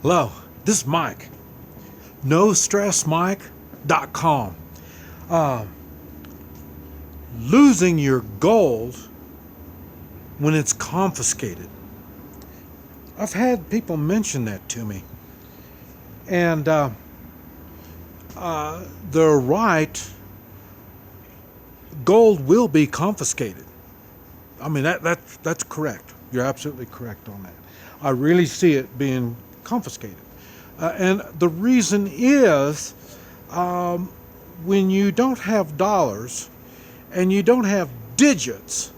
Hello, this is Mike. NoStressMike.com. Uh, Losing your gold when it's confiscated. I've had people mention that to me. And they're right. Gold will be confiscated. I mean, that's correct. You're absolutely correct on that. I really see it being confiscated. And the reason is when you don't have dollars and you don't have digits,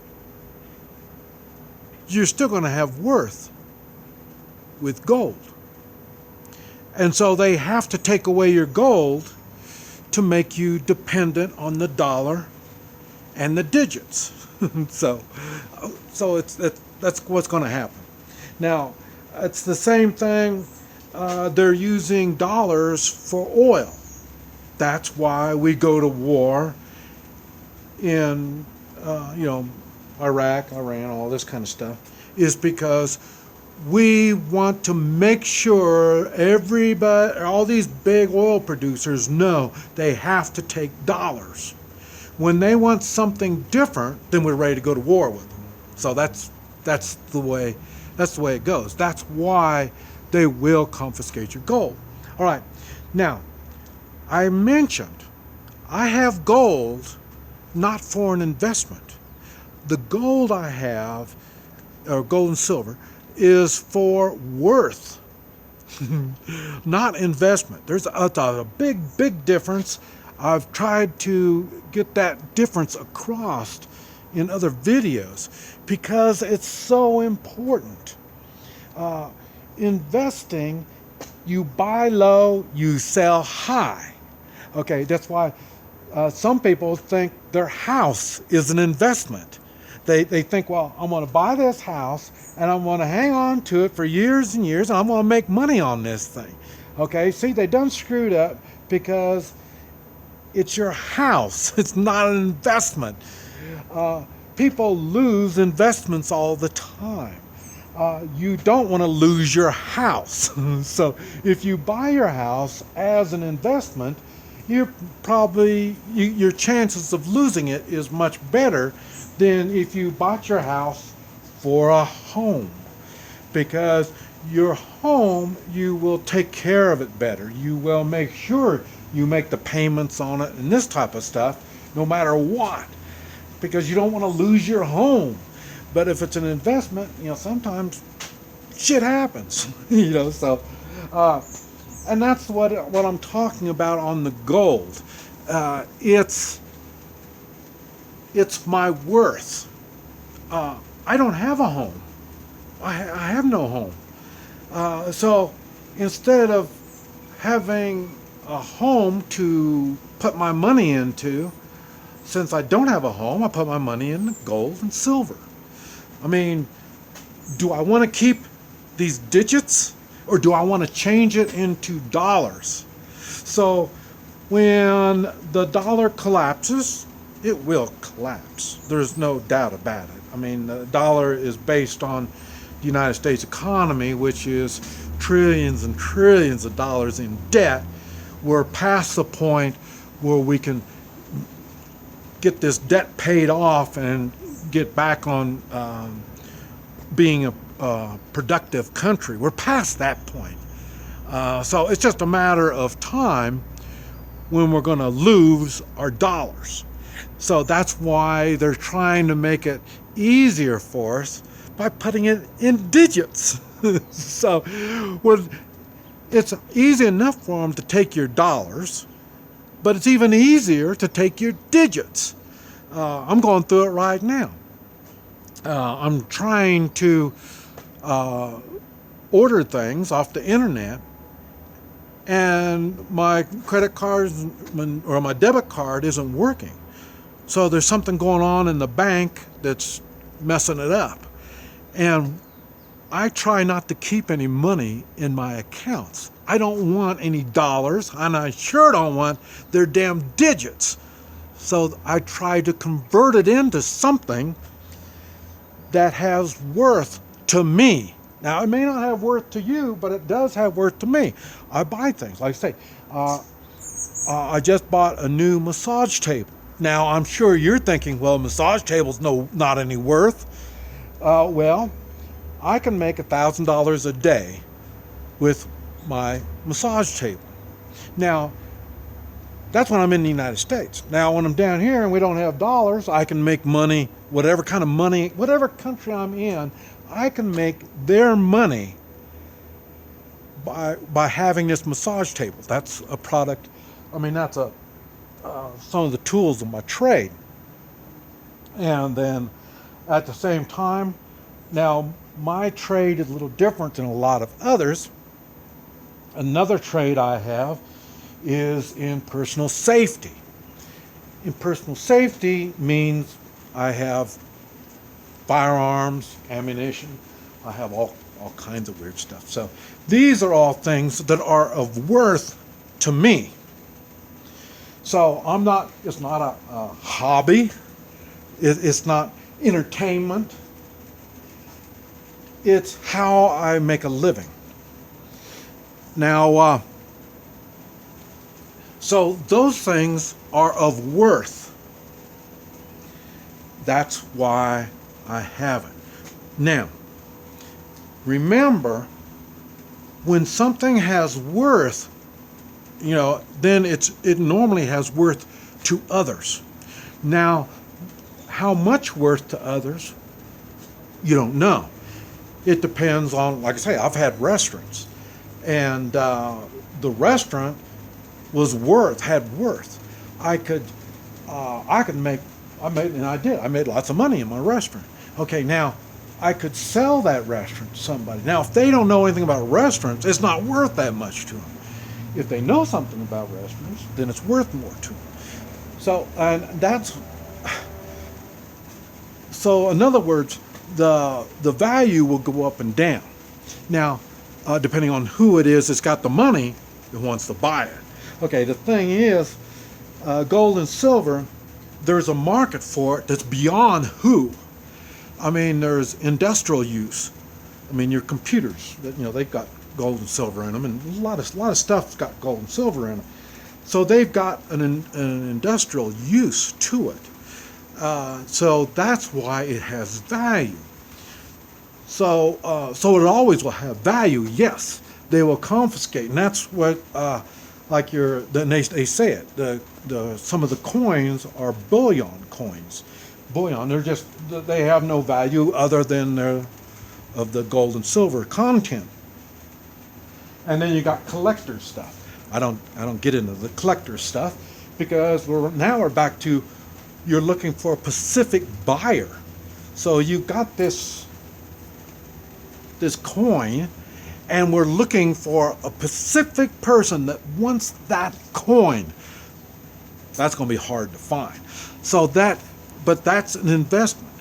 you're still going to have worth with gold. And so they have to take away your gold to make you dependent on the dollar and the digits. so that's what's going to happen. Now, it's the same thing. They're using dollars for oil. That's why we go to war in, Iraq, Iran, all this kind of stuff, is because we want to make sure everybody, all these big oil producers know they have to take dollars. When they want something different, then we're ready to go to war with them. So that's the way it goes. That's why they will confiscate your gold. All right. Now, I mentioned I have gold not for an investment. The gold I have, or gold and silver, is for worth, not investment. There's a big difference. I've tried to get that difference across in other videos because it's so important. Investing, you buy low, you sell high. Okay, that's why some people think their house is an investment. They think, well, I'm going to buy this house and I'm going to hang on to it for years and years and I'm going to make money on this thing. Okay, see, they done screwed up because it's your house. It's not an investment. People lose investments all the time. You don't want to lose your house. So if you buy your house as an investment, your chances of losing it is much better than if you bought your house for a home. Because your home, you will take care of it better. You will make sure you make the payments on it and this type of stuff, no matter what, because you don't want to lose your home. But if it's an investment, sometimes shit happens, so, and that's what I'm talking about on the gold. It's my worth. I don't have a home. I have no home. So instead of having a home to put my money into, since I don't have a home, I put my money in gold and silver. I mean, do I want to keep these digits or do I want to change it into dollars? So when the dollar collapses, it will collapse. There's no doubt about it. I mean, the dollar is based on the United States economy, which is trillions and trillions of dollars in debt. We're past the point where we can get this debt paid off and get back on being a productive country. We're past that point. So it's just a matter of time when we're going to lose our dollars. So that's why they're trying to make it easier for us by putting it in digits. So it's easy enough for them to take your dollars, but it's even easier to take your digits. I'm going through it right now. I'm trying to order things off the internet, and my credit card or my debit card isn't working. So there's something going on in the bank that's messing it up. And I try not to keep any money in my accounts. I don't want any dollars, and I sure don't want their damn digits. So I try to convert it into something that has worth to me. Now, it may not have worth to you, but it does have worth to me. I buy things. Like I say, I just bought a new massage table. Now, I'm sure you're thinking, well, massage table's not any worth. Well, I can make $1,000 a day with my massage table. Now, that's when I'm in the United States. Now, when I'm down here and we don't have dollars, I can make money, whatever kind of money, whatever country I'm in, I can make their money by having this massage table. That's a product. I mean, that's some of the tools of my trade. And then at the same time, now my trade is a little different than a lot of others. Another trade I have is in personal safety. In personal safety means I have firearms, ammunition. I have all kinds of weird stuff. So these are all things that are of worth to me. So it's not a hobby. It's not entertainment. It's how I make a living. Now, so those things are of worth. That's why I have it. Now, remember, when something has worth, then it normally has worth to others. Now, how much worth to others, you don't know. It depends on, like I say, I've had restaurants, and the restaurant had worth. I made lots of money in my restaurant. Okay, now I could sell that restaurant to somebody. Now, if they don't know anything about restaurants, it's not worth that much to them. If they know something about restaurants, then it's worth more to them. So in other words, the value will go up and down. Now, depending on who it is that's got the money that wants to buy it. Okay, the thing is, gold and silver, there's a market for it that's beyond who. I mean, there's industrial use. I mean, your computers, they've got gold and silver in them, and a lot of stuff's got gold and silver in them. So they've got an industrial use to it. So that's why it has value. So it always will have value. Yes, they will confiscate, and that's what they say it. Some of the coins are bullion coins. Bullion, they have no value other than of the gold and silver content. And then you got collector stuff. I don't get into the collector stuff because we're back to you're looking for a specific buyer. So you've got this coin, and we're looking for a specific person that wants that coin. That's going to be hard to find. But that's an investment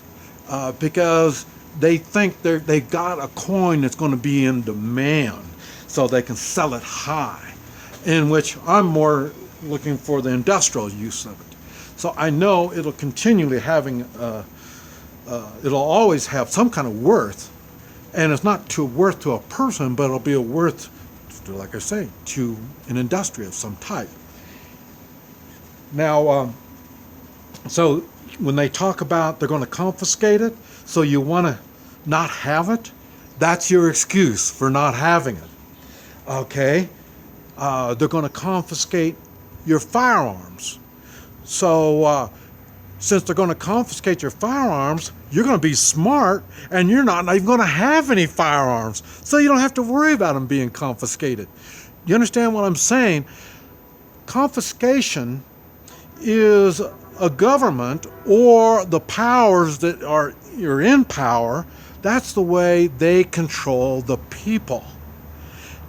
because they think they've got a coin that's going to be in demand, so they can sell it high. In which I'm more looking for the industrial use of it. So I know it'll continually it'll always have some kind of worth, and it's not worth to a person, but it'll be a worth, like I say, to an industry of some type. Now, so when they talk about they're going to confiscate it, so you want to not have it, that's your excuse for not having it. Okay? They're going to confiscate your firearms. So since they're going to confiscate your firearms, you're going to be smart, and you're not even going to have any firearms. So you don't have to worry about them being confiscated. You understand what I'm saying? Confiscation is a government or the powers that are in power. That's the way they control the people.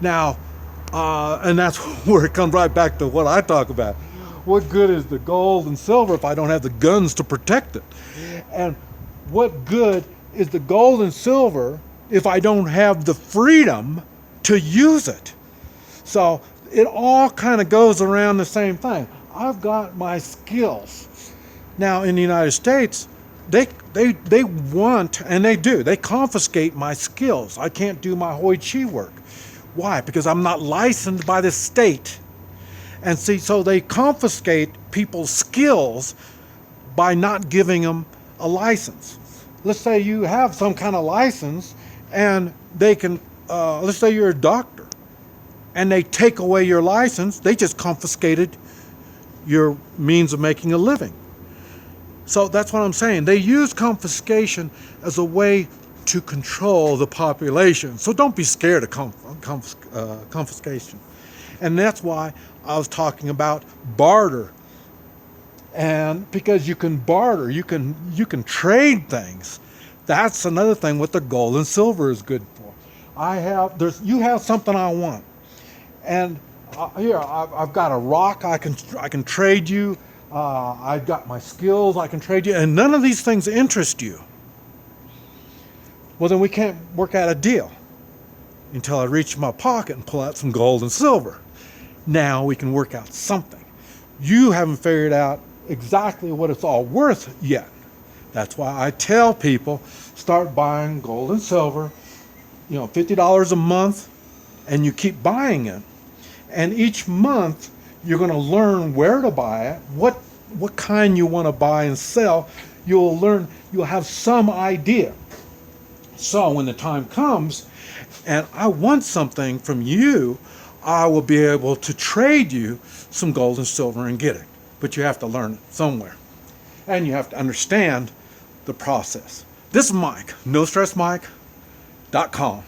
Now, and that's where it comes right back to what I talk about. What good is the gold and silver if I don't have the guns to protect it? And what good is the gold and silver if I don't have the freedom to use it? So it all kind of goes around the same thing. I've got my skills. Now in the United States, they want, and they do, they confiscate my skills. I can't do my Hoi Chi work. Why? Because I'm not licensed by the state. And see, so they confiscate people's skills by not giving them a license. Let's say you have some kind of license, and they can, let's say you're a doctor, and they take away your license. They just confiscated your means of making a living. So that's what I'm saying. They use confiscation as a way to control the population. So don't be scared of confiscation. And that's why I was talking about barter. And because you can barter, you can trade things. That's another thing what the gold and silver is good for. You have something I want, and here I've got a rock I can trade you. I've got my skills I can trade you, and none of these things interest you. Well, then we can't work out a deal until I reach my pocket and pull out some gold and silver. Now we can work out something. You haven't figured out exactly what it's all worth yet. That's why I tell people, start buying gold and silver, $50 a month, and you keep buying it. And each month you're going to learn where to buy it, what kind you want to buy and sell. You'll have some idea. So when the time comes and I want something from you, I will be able to trade you some gold and silver and get it. But you have to learn it somewhere. And you have to understand the process. This is Mike, NoStressMike.com.